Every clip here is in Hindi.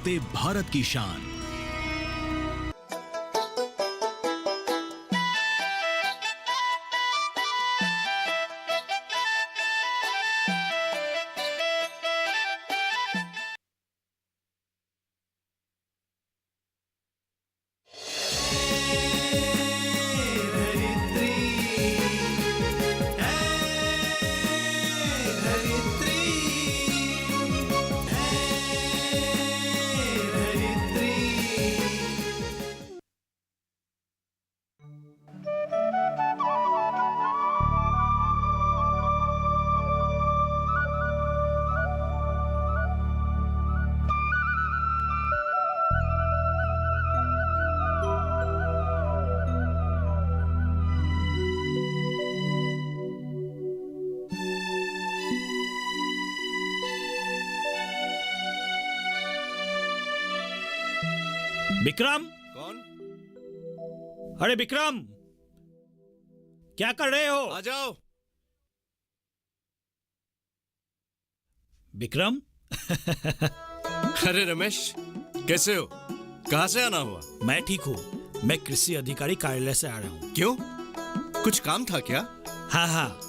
बढ़ते भारत की शान। विक्रम। कौन? अरे विक्रम, क्या कर रहे हो? आ जाओ। विक्रम। अरे रमेश, कैसे हो? कहां से आना हुआ? मैं ठीक हूँ। मैं कृषि अधिकारी कार्यालय से आ रहा हूँ। क्यों? कुछ काम था क्या? हाँ हाँ,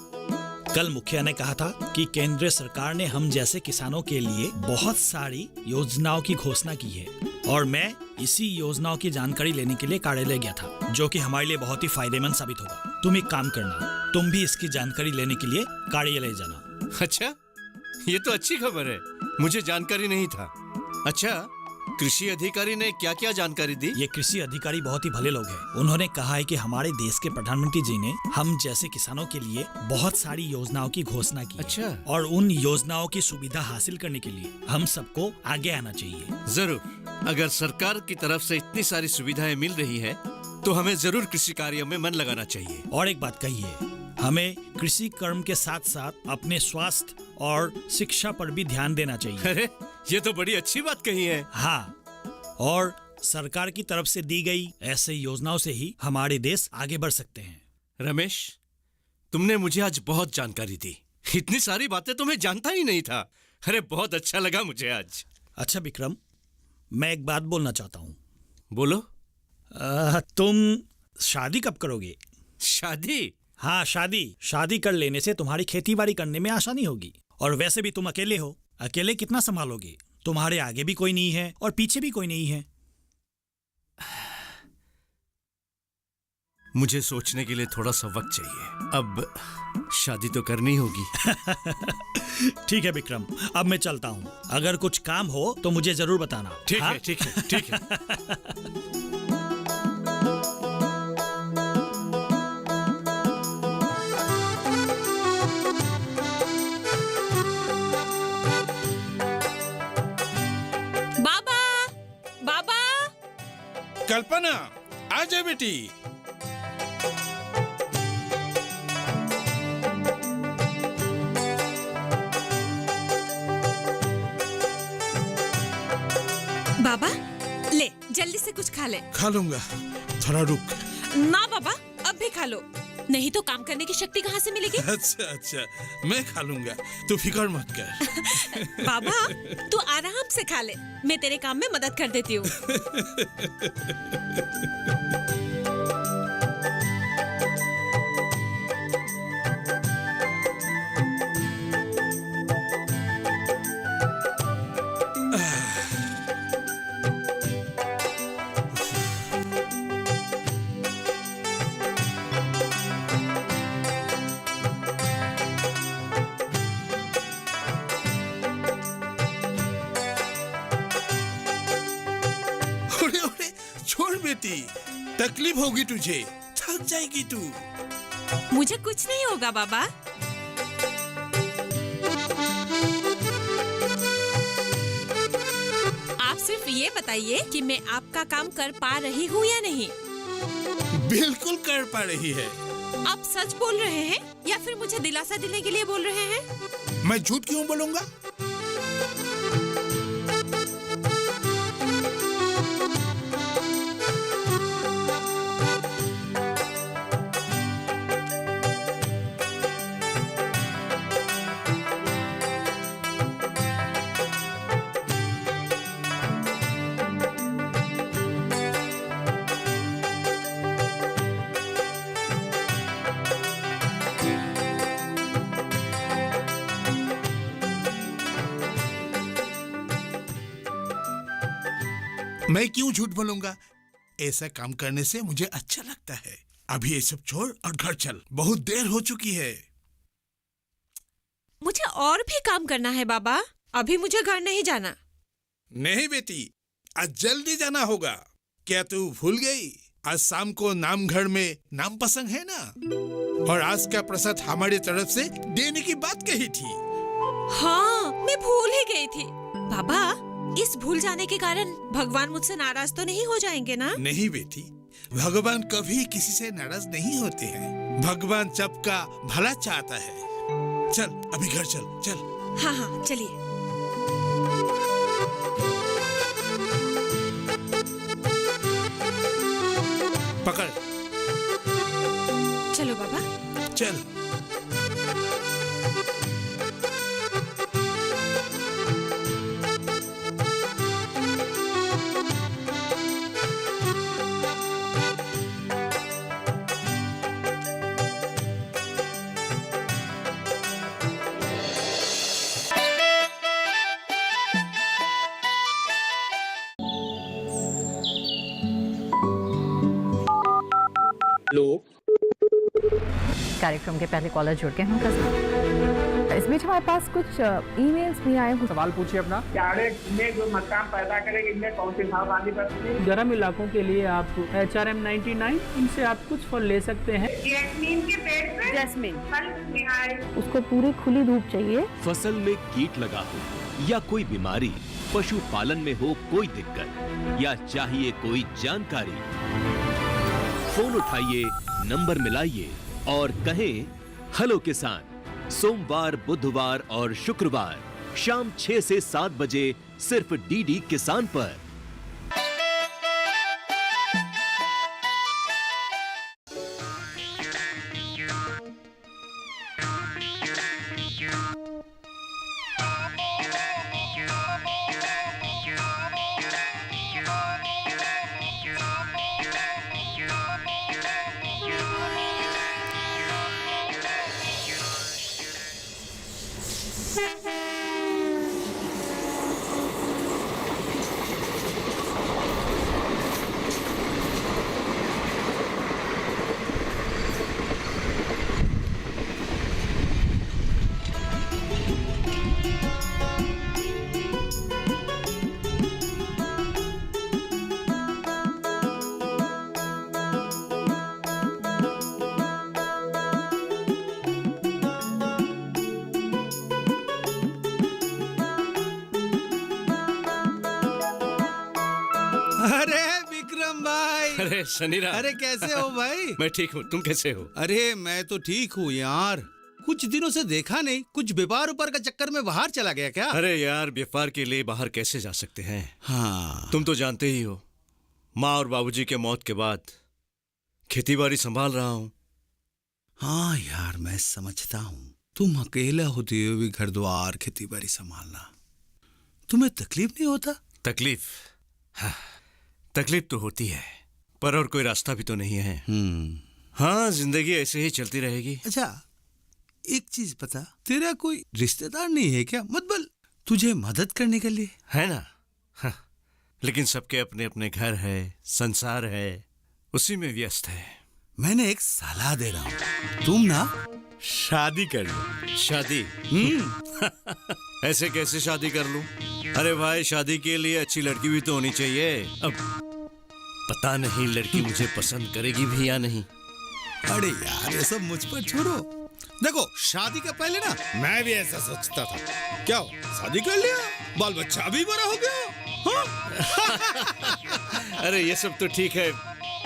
कल मुखिया ने कहा था कि केंद्र सरकार ने हम जैसे किसानों के लिए बहुत सारी योजनाओं की घोषणा की है और मैं इसी योजनाओं की जानकारी लेने के लिए कार्यालय गया था, जो कि हमारे लिए बहुत ही फायदेमंद साबित होगा। तुम एक काम करना, तुम भी इसकी जानकारी लेने के लिए कार्यालय जाना। अच्छा, ये तो अच्छी खबर है, मुझे जानकारी नहीं था। अच्छा, कृषि अधिकारी ने क्या क्या जानकारी दी? ये कृषि अधिकारी बहुत ही भले लोग हैं। उन्होंने कहा है कि हमारे देश के प्रधानमंत्री जी ने हम जैसे किसानों के लिए बहुत सारी योजनाओं की घोषणा की। अच्छा। और उन योजनाओं की सुविधा हासिल करने के लिए हम सबको आगे आना चाहिए। जरूर, अगर सरकार की तरफ से इतनी सारी सुविधाएं मिल रही है तो हमें जरूर कृषि कार्यों में मन लगाना चाहिए। और एक बात कही है, हमें कृषि कर्म के साथ साथ अपने स्वास्थ्य और शिक्षा पर भी ध्यान देना चाहिए। अरे, ये तो बड़ी अच्छी बात कही है। हाँ, और सरकार की तरफ से दी गई ऐसे योजनाओं से ही हमारे देश आगे बढ़ सकते हैं। रमेश, तुमने मुझे आज बहुत जानकारी दी। इतनी सारी बातें तो मैं जानता ही नहीं था। अरे, बहुत अच्छा लगा मुझे आज। अच्छा विक्रम, मैं एक बात बोलना चाहता हूँ। बोलो। तुम शादी कब करोगे? शादी? हाँ, शादी कर लेने से तुम्हारी खेती बाड़ी करने में आसानी होगी। और वैसे भी तुम अकेले हो, अकेले कितना संभालोगे? तुम्हारे आगे भी कोई नहीं है और पीछे भी कोई नहीं है। मुझे सोचने के लिए थोड़ा सा वक्त चाहिए। अब शादी तो करनी होगी। ठीक है विक्रम, अब मैं चलता हूँ। अगर कुछ काम हो तो मुझे जरूर बताना। ठीक हाँ? है, ठीक है, ठीक है। बाबा, बाबा। कल्पना, आ जा बेटी। बाबा, ले जल्दी से कुछ खा ले। खा लूंगा, थोड़ा रुक। ना बाबा, अब भी खा लो, नहीं तो काम करने की शक्ति कहाँ से मिलेगी? अच्छा, मैं खा लूंगा, तू फिक्र मत कर। बाबा, तू आराम से खा ले, मैं तेरे काम में मदद कर देती हूँ। छोड़ बेटी, तकलीफ होगी तुझे, थक जाएगी तू। मुझे कुछ नहीं होगा बाबा। आप सिर्फ ये बताइए कि मैं आपका काम कर पा रही हूँ या नहीं। बिल्कुल कर पा रही है। आप सच बोल रहे हैं या फिर मुझे दिलासा देने के लिए बोल रहे हैं? मैं झूठ क्यों बोलूंगा? मैं क्यों झूठ बोलूंगा? ऐसा काम करने से मुझे अच्छा लगता है। अभी ये सब छोड़ और घर चल, बहुत देर हो चुकी है। मुझे और भी काम करना है बाबा, अभी मुझे घर नहीं जाना। नहीं बेटी, आज जल्दी जाना होगा। क्या तू भूल गई? आज शाम को नाम घर में नाम प्रसंग है ना, और आज का प्रसाद हमारी तरफ से देने की बात कही थी। हाँ, मैं भूल ही गई थी। बाबा, इस भूल जाने के कारण भगवान मुझसे नाराज तो नहीं हो जाएंगे ना? नहीं बेटी, भगवान कभी किसी से नाराज नहीं होते हैं। भगवान सबका भला चाहता है। चल अभी घर चल, चल। हाँ हाँ, चलिए। पकड़। चलो बाबा। चल। कार्यक्रम के पहले कॉलर जुड़ गए हैं उनका साथ। इस बीच हमारे पास कुछ ईमेल्स भी आए हैं। सवाल पूछिए अपना। डायरेक्ट में जो मकान पैदा करेगी, इनमें कौन सी सावधानी बरतनी है? गर्म इलाकों के लिए आप HRM99 इनसे आप कुछ फल ले सकते हैं। जैस्मीन के पेड़ पे जैस्मिन, फल निहाय। उसको पूरी खुली धूप चाहिए। फसल में कीट लगा हो या कोई बीमारी, पशुपालन में हो कोई दिक्कत या चाहिए कोई जानकारी, फोन उठाइए, नंबर मिलाइए और कहें हेलो किसान। सोमवार, बुधवार और शुक्रवार शाम 6 से 7 बजे सिर्फ डीडी किसान पर। अरे विक्रम भाई। अरे शनिरा। अरे कैसे हो भाई? मैं ठीक हूँ, तुम कैसे हो? अरे मैं तो ठीक हूँ यार, कुछ दिनों से देखा नहीं। कुछ व्यापार ऊपर का चक्कर में बाहर चला गया क्या? अरे यार, व्यापार के लिए बाहर कैसे जा सकते हैं? हाँ, तुम तो जानते ही हो, माँ और बाबूजी के मौत के बाद खेतीबाड़ी संभाल रहा हूँ। हाँ यार, मैं समझता हूँ। तुम अकेला होते हुए भी घर द्वार खेती बाड़ी संभालना, तुम्हें तकलीफ नहीं होता? तकलीफ? हाँ, तकलीफ तो होती है, पर और कोई रास्ता भी तो नहीं है। हाँ, जिंदगी ऐसे ही चलती रहेगी। अच्छा, एक चीज बता, तेरा कोई रिश्तेदार नहीं है क्या? मतलब तुझे मदद करने के लिए? है ना। हाँ, लेकिन सबके अपने अपने घर है, संसार है, उसी में व्यस्त है। मैंने एक सलाह दे रहा हूँ, तुम ना शादी कर लो। शादी? ऐसे कैसे शादी कर लूं? अरे भाई, शादी के लिए अच्छी लड़की भी तो होनी चाहिए। अब पता नहीं लड़की मुझे पसंद करेगी भी या नहीं। अरे यार, ये सब मुझ पर छोड़ो। देखो, शादी के पहले ना मैं भी ऐसा सोचता था। क्या हो, शादी कर लिया, बाल बच्चा भी बड़ा हो गया। हाँ? अरे ये सब तो ठीक है,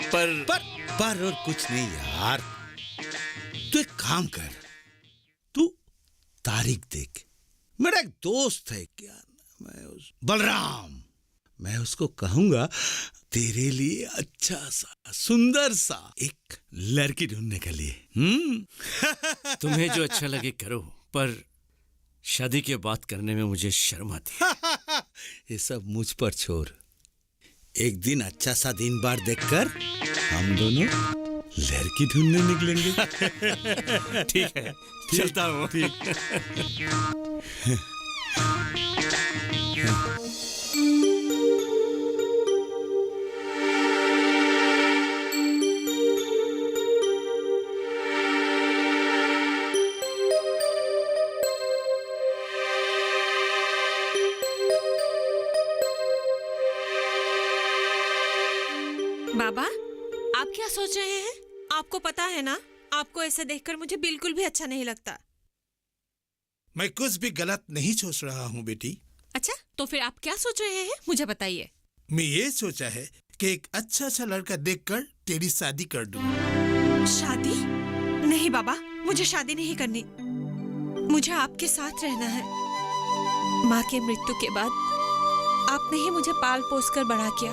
पर और कुछ नहीं यार। तू एक काम कर, तू तारीख देख। मेरा एक दोस्त है, क्या नाम है बलराम। मैं उसको कहूंगा तेरे लिए अच्छा सा, सुंदर सा एक लड़की ढूंढने के लिए। तुम्हें जो अच्छा लगे करो, पर शादी के बात करने में मुझे शर्म आती है। ये सब मुझ पर छोड़। एक दिन अच्छा सा दिन बार देखकर हम दोनों लड़की ढूंढने निकलेंगे। ठीक है, चलता हूँ। बाबा, आप क्या सोच रहे हैं? आपको पता है ना, आपको ऐसे देखकर मुझे बिल्कुल भी अच्छा नहीं लगता। मैं कुछ भी गलत नहीं सोच रहा हूँ बेटी। अच्छा, तो फिर आप क्या सोच रहे हैं, मुझे बताइए। मैं ये सोचा है कि एक अच्छा लड़का देखकर तेरी शादी कर दूं। शादी? नहीं बाबा, मुझे शादी नहीं करनी। मुझे आपके साथ रहना है। माँ के मृत्यु के बाद आपने ही मुझे पाल पोस कर बड़ा किया।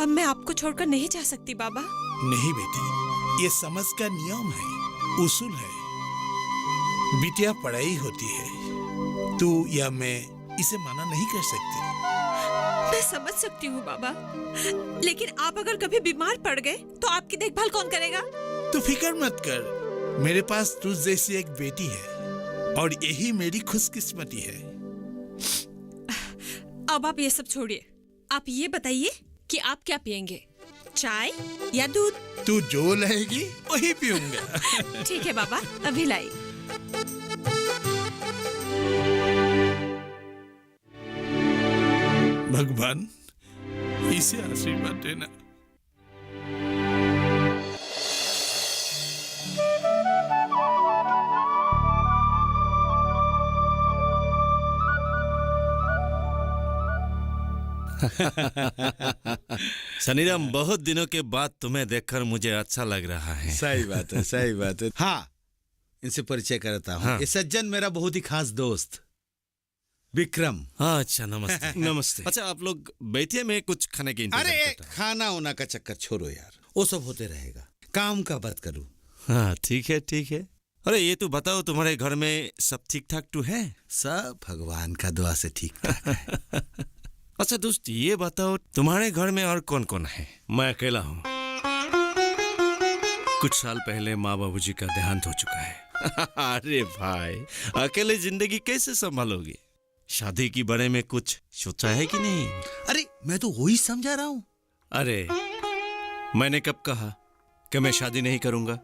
अब मैं आपको छोड़कर नहीं जा सकती बाबा। नहीं बेटी, ये समझ का नियम है, उसूल है। बिटिया पढ़ाई होती है, तू या मैं इसे मना नहीं कर सकती। मैं समझ सकती हूँ बाबा, लेकिन आप अगर कभी बीमार पड़ गए तो आपकी देखभाल कौन करेगा? तू फिक्र मत कर, मेरे पास तुझ जैसी एक बेटी है और यही मेरी खुशकिस्मती है। अब आप ये सब छोड़िए, आप ये बताइए कि आप क्या पियेंगे, चाय या दूध? तू जो लाएगी वही पीऊंगा। ठीक है बाबा, अभी लाई। भगवान, इसे आशीर्वाद देना। सनीराम, बहुत दिनों के बाद तुम्हें देखकर मुझे अच्छा लग रहा है। सही बात है, सही बात है। हाँ, इनसे परिचय करता हूँ। हाँ। ये सज्जन मेरा बहुत ही खास दोस्त विक्रम। हाँ, अच्छा, नमस्ते। नमस्ते। अच्छा, आप लोग बैठिए, मैं कुछ खाने की इंतजाम अरे करता हूँ। खाना वाना का चक्कर छोड़ो यार, वो सब होते रहेगा, काम का बात करूँ। हाँ, ठीक है, ठीक है। अरे ये तो बताओ, तुम्हारे घर में सब ठीक ठाक तो है? सब भगवान का दुआ से ठीक ठाक है। अच्छा दोस्त, ये बताओ, तुम्हारे घर में और कौन कौन है? मैं अकेला हूँ। कुछ साल पहले माँ बाबूजी का देहांत हो चुका है। अरे भाई, अकेले जिंदगी कैसे संभालोगे? शादी के बारे में कुछ सोचा है कि नहीं? अरे मैं तो वही समझा रहा हूँ। अरे मैंने कब कहा कि मैं शादी नहीं करूंगा?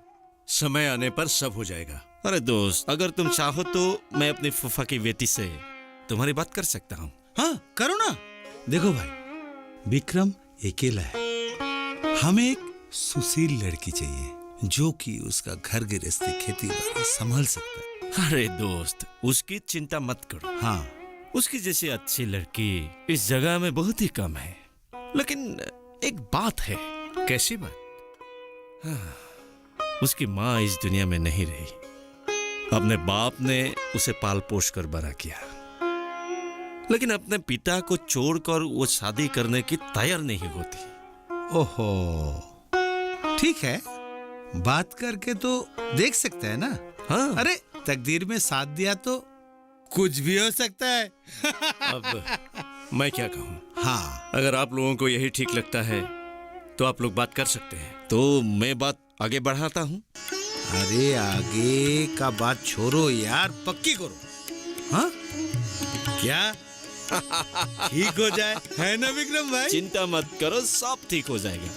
समय आने पर सब हो जाएगा। अरे दोस्त, अगर तुम चाहो तो मैं अपनी फूफा की बेटी से तुम्हारी बात कर सकता हूँ। हाँ, करो ना। देखो भाई, विक्रम अकेला है, हमें एक सुशील लड़की चाहिए जो कि उसका घर गृहस्थी खेती बाड़ी संभाल सकता है। अरे दोस्त, उसकी चिंता मत करो। हाँ, उसकी जैसी अच्छी लड़की इस जगह में बहुत ही कम है। लेकिन एक बात है। कैसी बात? हाँ, उसकी माँ इस दुनिया में नहीं रही। अपने बाप ने उसे पाल पोष कर बड़ा किया, लेकिन अपने पिता को छोड़कर वो शादी करने की तैयार नहीं होती। ओहो, ठीक है, बात करके तो देख सकते हैं ना। हाँ। अरे तकदीर में साथ दिया तो कुछ भी हो सकता है। अब मैं क्या कहूँ? हाँ, अगर आप लोगों को यही ठीक लगता है तो आप लोग बात कर सकते हैं। तो मैं बात आगे बढ़ाता हूँ। अरे आगे का बात छोड़ो यार, पक्की करो। हाँ, क्या ठीक हो जाए, है ना विक्रम भाई? चिंता मत करो, सब ठीक हो जाएगा।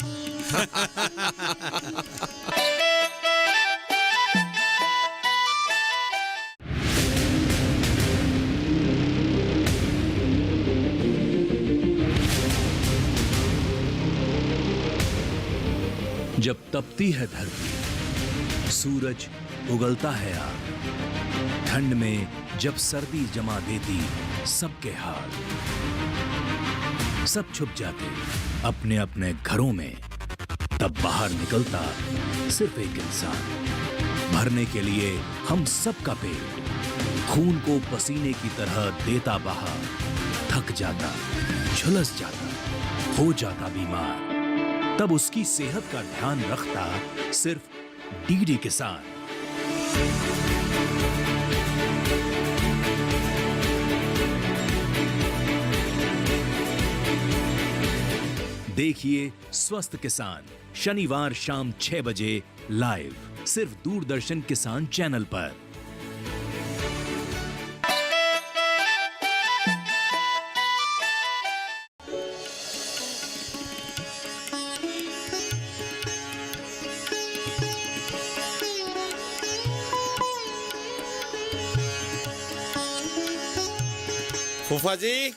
जब तपती है धरती, सूरज उगलता है आग, ठंड में जब सर्दी जमा देती सबके हाल, सब छुप जाते अपने अपने घरों में, तब बाहर निकलता सिर्फ एक इंसान, भरने के लिए हम सबका पेट, खून को पसीने की तरह देता बहा, थक जाता, झुलस जाता, हो जाता बीमार, तब उसकी सेहत का ध्यान रखता सिर्फ डीडी किसान। देखिए स्वस्थ किसान, शनिवार शाम 6 बजे लाइव, सिर्फ दूरदर्शन किसान चैनल पर। फूफा जी।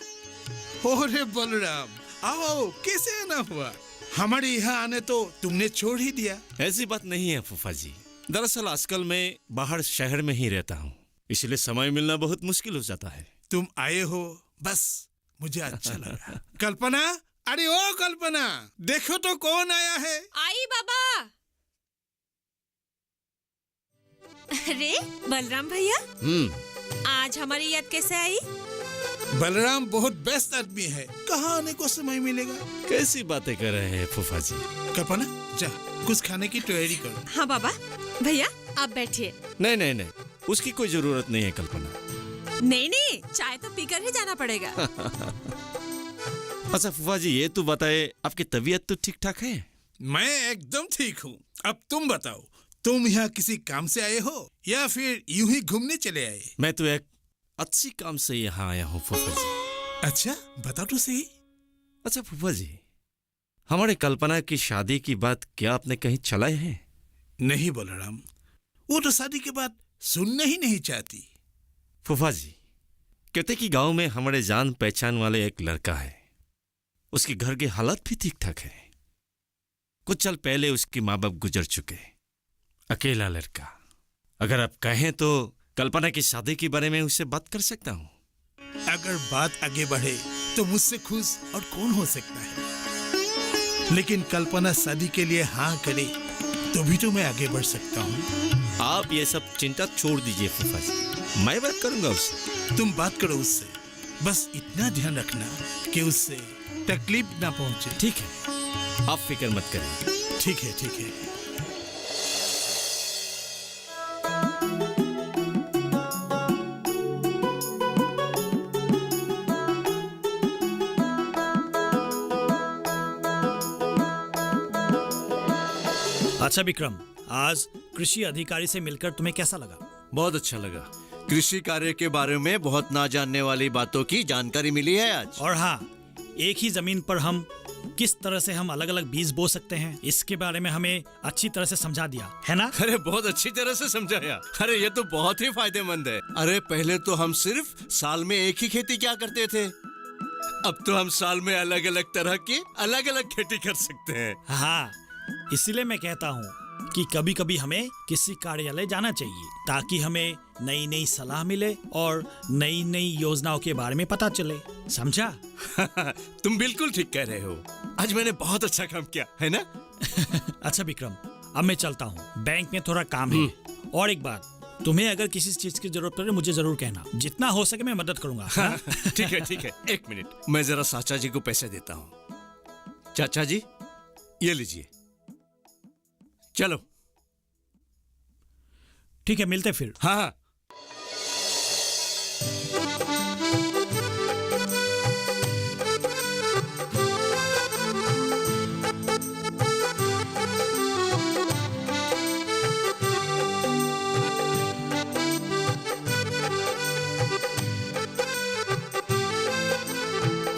ओरे बलराम, आओ आओ, कैसे आना हुआ? हमारे यहाँ आने तो तुमने छोड़ ही दिया। ऐसी बात नहीं है फूफा जी। दरअसल आजकल मैं बाहर शहर में ही रहता हूँ, इसलिए समय मिलना बहुत मुश्किल हो जाता है। तुम आए हो बस मुझे अच्छा लगा। कल्पना, अरे ओ कल्पना, देखो तो कौन आया है। आई बाबा। अरे बलराम भैया, आज हमारी याद कैसे आई? बलराम बहुत बेस्ट आदमी है, कहाँ आने को समय मिलेगा। कैसी बातें कर रहे हैं फूफा जी। कल्पना जा कुछ खाने की तैयारी करो। हाँ बाबा। भैया आप बैठिए। नहीं नहीं नहीं, उसकी कोई जरूरत नहीं है कल्पना। नहीं नहीं, चाय तो पीकर ही जाना पड़ेगा। अच्छा फूफा जी, ये तो बताए आपकी तबीयत तो ठीक ठाक है? मैं एकदम ठीक हूँ। अब तुम बताओ, तुम यहाँ किसी काम से आए हो या फिर यूं ही घूमने चले आए? मैं तो एक अच्छी काम से यहाँ आया हूँ फूफा जी। अच्छा बताओ तो सही। अच्छा फूफा जी, हमारे कल्पना की शादी की बात क्या आपने कहीं चलाए हैं? नहीं बलराम, वो तो शादी के बाद सुनना ही नहीं चाहती। फूफा जी, कहते कि गांव में हमारे जान पहचान वाले एक लड़का है, उसके घर के हालात भी ठीक ठाक है। कुछ साल पहले उसके माँ बाप गुजर चुके, अकेला लड़का। अगर आप कहें तो कल्पना की शादी के बारे में उससे बात कर सकता हूँ। अगर बात आगे बढ़े तो मुझसे खुश और कौन हो सकता है। लेकिन कल्पना शादी के लिए हाँ करे तो भी तो मैं आगे बढ़ सकता हूँ। आप ये सब चिंता छोड़ दीजिए फूफा जी, मैं बात करूंगा उससे। तुम बात करो उससे, बस इतना ध्यान रखना कि उससे तकलीफ ना पहुंचे। ठीक है, आप फिक्र मत करिए। ठीक है ठीक है। अच्छा विक्रम, आज कृषि अधिकारी से मिलकर तुम्हें कैसा लगा? बहुत अच्छा लगा। कृषि कार्य के बारे में बहुत ना जानने वाली बातों की जानकारी मिली है आज। और हाँ, एक ही जमीन पर हम किस तरह से हम अलग अलग बीज बो सकते हैं, इसके बारे में हमें अच्छी तरह से समझा दिया है ना? अरे बहुत अच्छी तरह से समझाया। अरे ये तो बहुत ही फायदेमंद है। अरे पहले तो हम सिर्फ साल में एक ही खेती किया करते थे, अब तो हम साल में अलग अलग तरह की अलग अलग खेती कर सकते हैं। हाँ, इसीलिए मैं कहता हूँ कि कभी कभी हमें किसी कार्यालय जाना चाहिए ताकि हमें नई नई सलाह मिले और नई नई योजनाओं के बारे में पता चले, समझा? तुम बिल्कुल ठीक कह रहे हो। आज मैंने बहुत अच्छा काम किया है ना? अच्छा विक्रम, अब मैं चलता हूँ, बैंक में थोड़ा काम है। और एक बात, तुम्हें अगर किसी चीज की जरूरत पड़े मुझे जरूर कहना, जितना हो सके मैं मदद करूंगा। हाँ? ठीक है, एक मिनट, मैं जरा चाचा जी को पैसे देता हूँ। चाचा जी ये लीजिए, चलो। ठीक है, मिलते फिर। हाँ।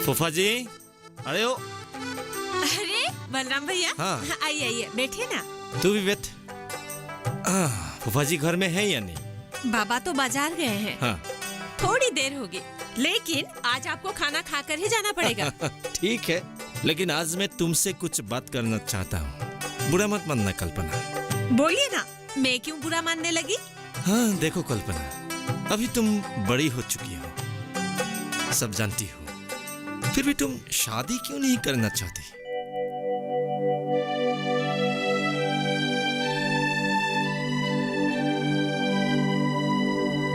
फूफा जी, अरे ओ। अरे बलराम भैया, हाँ। आइए आइए, बैठिए ना। तू भी बैठ। फूफा जी घर में है या नहीं? बाबा तो बाजार गए हैं। हाँ। थोड़ी देर होगी, लेकिन आज आपको खाना खाकर ही जाना पड़ेगा। ठीक है, लेकिन आज मैं तुमसे कुछ बात करना चाहता हूँ, बुरा मत मानना कल्पना। बोलिए ना, मैं क्यों बुरा मानने लगी? हाँ देखो कल्पना, अभी तुम बड़ी हो चुकी हो, सब जानती हो, फिर भी तुम शादी क्यों नहीं करना चाहती?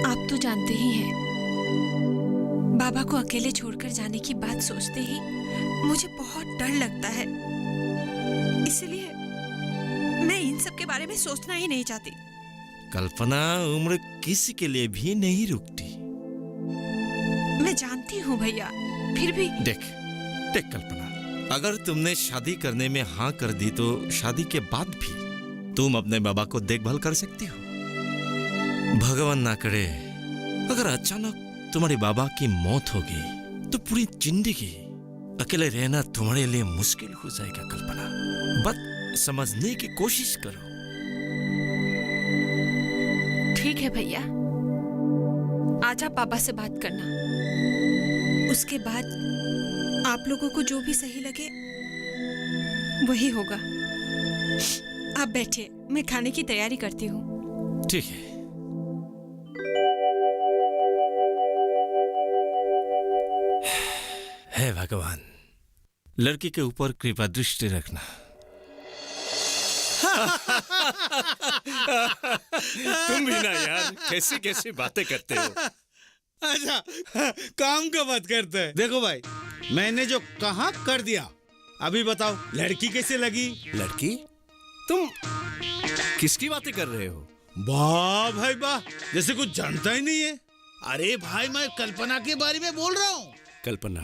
आप तो जानते ही हैं, बाबा को अकेले छोड़कर जाने की बात सोचते ही मुझे बहुत डर लगता है। इसलिए मैं इन सब के बारे में सोचना ही नहीं चाहती। कल्पना, उम्र किसी के लिए भी नहीं रुकती। मैं जानती हूँ भैया, फिर भी। देख कल्पना, अगर तुमने शादी करने में हाँ कर दी तो शादी के बाद भी तुम अपने बाबा को देखभाल कर सकती हो। भगवान ना करे अगर अचानक तुम्हारे बाबा की मौत हो गई तो पूरी जिंदगी अकेले रहना तुम्हारे लिए मुश्किल हो जाएगा कल्पना। बस समझने की कोशिश करो। ठीक है भैया, आज आप पापा से बात करना, उसके बाद आप लोगों को जो भी सही लगे वही होगा। आप बैठिए, मैं खाने की तैयारी करती हूँ। ठीक है। हे भगवान, लड़की के ऊपर कृपा दृष्टि रखना। तुम भी ना यार, कैसी कैसी बातें करते हो। अच्छा, काम का बात करते हैं। देखो भाई, मैंने जो कहा कर दिया। अभी बताओ, लड़की कैसे लगी? लड़की? तुम किसकी बातें कर रहे हो? वाह भाई वाह, जैसे कुछ जानता ही नहीं है। अरे भाई, मैं कल्पना के बारे में बोल रहा हूँ। कल्पना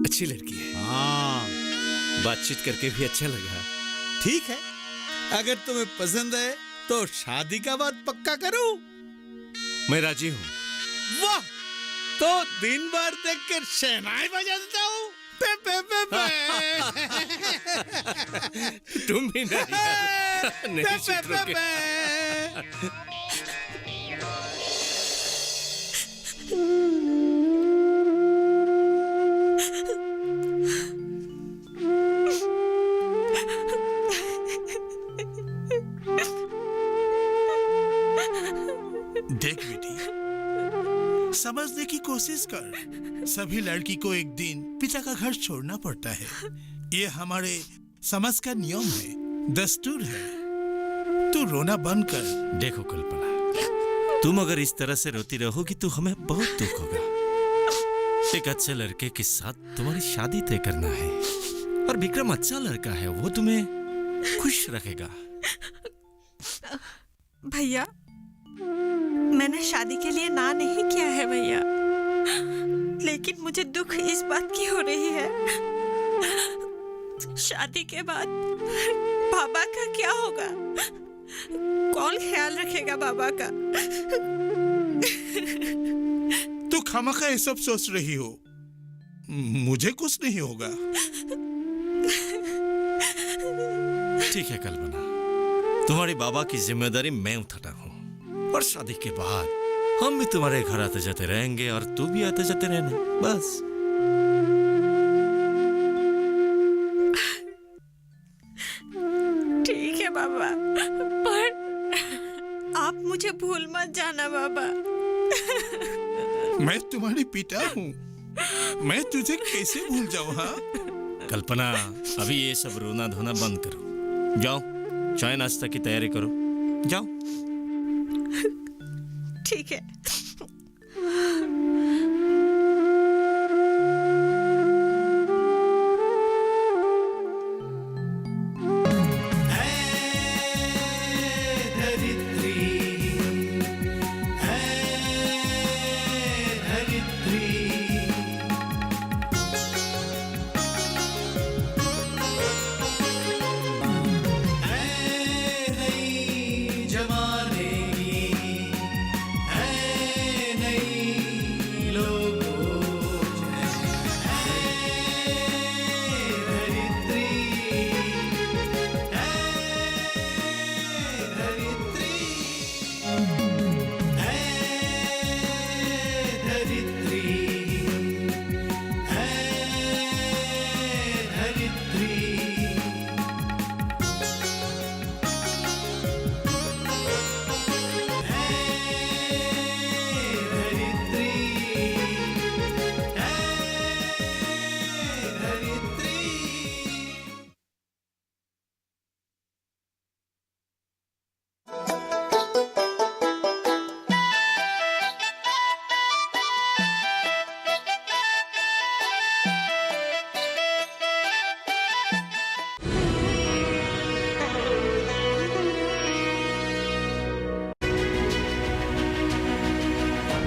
अच्छी लड़की है। हाँ, बातचीत करके भी अच्छा लगा। ठीक है, अगर तुम्हें पसंद है तो शादी का बात पक्का करूं। मैं राजी हूँ। वाह, तो दिन भर देख कर शहनाई बजाता हूँ। पे पे पे पे। तुम भी नहीं यार, नहीं सुधरोगे। देख बेटी, समझने की कोशिश कर। सभी लड़की को एक दिन पिता का घर छोड़ना पड़ता है। ये हमारे समाज का नियम है, दस्तूर है। तू रोना बंद कर। देखो कल्पना, तुम अगर इस तरह से रोती रहोगी तो हमें बहुत दुख होगा। एक अच्छे लड़के के साथ तुम्हारी शादी तय करना है, और विक्रम अच्छा लड़का है, वो तुम्हें खुश रखेगा। भैया, मैंने शादी के लिए ना नहीं किया है भैया, लेकिन मुझे दुख इस बात की हो रही है, शादी के बाद बाबा का क्या होगा? कौन ख्याल रखेगा बाबा का? तू खामखा ये सब सोच रही हो। मुझे कुछ नहीं होगा। ठीक है कल्पना, तुम्हारे बाबा की जिम्मेदारी मैं उठाता हूँ, और शादी के बाद हम भी तुम्हारे घर आते जाते रहेंगे और तू भी आते जाते रहना, बस। ठीक है बाबा, पर आप मुझे भूल मत जाना बाबा। मैं तुम्हारी पिता हूँ, मैं तुझे कैसे भूल जाऊँ? हाँ कल्पना, अभी ये सब रोना धोना बंद करो। जाओ, चाय नाश्ता की तैयारी करो, जाओ। ठीक है।